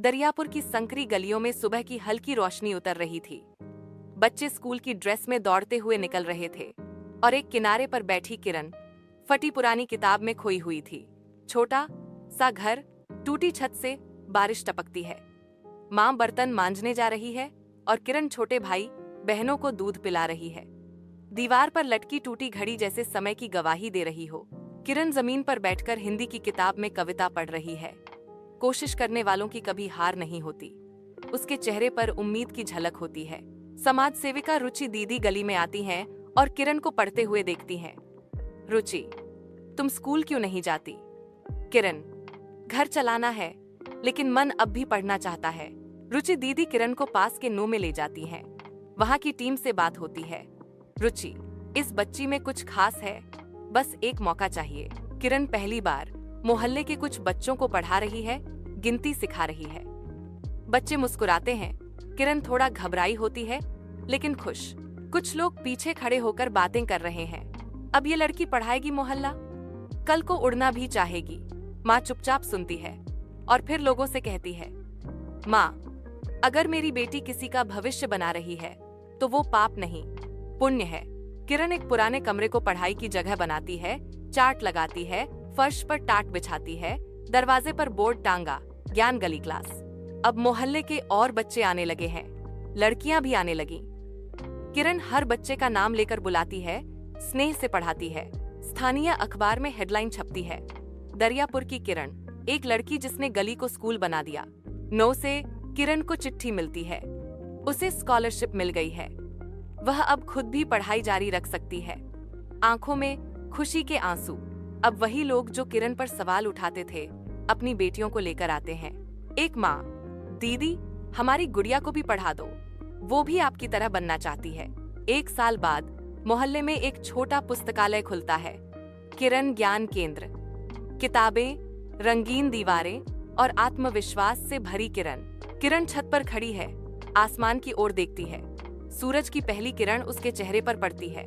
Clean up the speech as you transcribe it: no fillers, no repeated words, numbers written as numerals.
दरियापुर की संकरी गलियों में सुबह की हल्की रोशनी उतर रही थी। बच्चे स्कूल की ड्रेस में दौड़ते हुए निकल रहे थे और एक किनारे पर बैठी किरण फटी पुरानी किताब में खोई हुई थी। छोटा सा घर, टूटी छत से बारिश टपकती है। माँ बर्तन मांजने जा रही है और किरण छोटे भाई बहनों को दूध पिला रही है। दीवार पर लटकी टूटी घड़ी जैसे समय की गवाही दे रही हो। किरण जमीन पर बैठकर हिंदी की किताब में कविता पढ़ रही है। कोशिश करने वालों की कभी हार नहीं होती। उसके चेहरे पर उम्मीद की झलक होती है। समाज सेविका रुचि दीदी गली में आती हैं और किरण को पढ़ते हुए देखती हैं। रुचि, तुम स्कूल क्यों नहीं जाती? किरण, घर चलाना है, लेकिन मन अब भी पढ़ना चाहता है। रुचि दीदी किरण को पास के नो में ले जाती हैं। वहां की टीम से बात होती है। रुचि, इस बच्ची में कुछ खास है, बस एक मौका चाहिए। किरण पहली बार मोहल्ले के कुछ बच्चों को पढ़ा रही है, गिनती सिखा रही है। बच्चे मुस्कुराते हैं। किरण थोड़ा घबराई होती है, लेकिन खुश। कुछ लोग पीछे खड़े होकर बातें कर रहे हैं। अब ये लड़की पढ़ाएगी मोहल्ला, कल को उड़ना भी चाहेगी। माँ चुपचाप सुनती है और फिर लोगों से कहती है, माँ, अगर मेरी बेटी किसी का भविष्य बना रही है तो वो पाप नहीं, पुण्य है। किरण एक पुराने कमरे को पढ़ाई की जगह बनाती है, चार्ट लगाती है, फर्श पर टाट बिछाती है, दरवाजे पर बोर्ड टांगा, ज्ञान गली क्लास। अब मोहल्ले के और बच्चे आने लगे हैं, लड़कियां भी आने लगी। किरण हर बच्चे का नाम लेकर बुलाती है, स्नेह से पढ़ाती है। स्थानीय अखबार में हेडलाइन छपती है, दरियापुर की किरण, एक लड़की जिसने गली को स्कूल बना दिया। 9 से किरण को चिट्ठी मिलती है। उसे स्कॉलरशिप मिल गई है। वह अब खुद भी पढ़ाई जारी रख सकती है। आंखों में खुशी के आंसू। अब वही लोग जो किरण पर सवाल उठाते थे, अपनी बेटियों को लेकर आते हैं। एक माँ, दीदी, हमारी गुड़िया को भी पढ़ा दो, वो भी आपकी तरह बनना चाहती है। 1 साल बाद मोहल्ले में एक छोटा पुस्तकालय खुलता है, किरण ज्ञान केंद्र। किताबें, रंगीन दीवारें और आत्मविश्वास से भरी किरण। किरण छत पर खड़ी है, आसमान की ओर देखती है। सूरज की पहली किरण उसके चेहरे पर पड़ती है।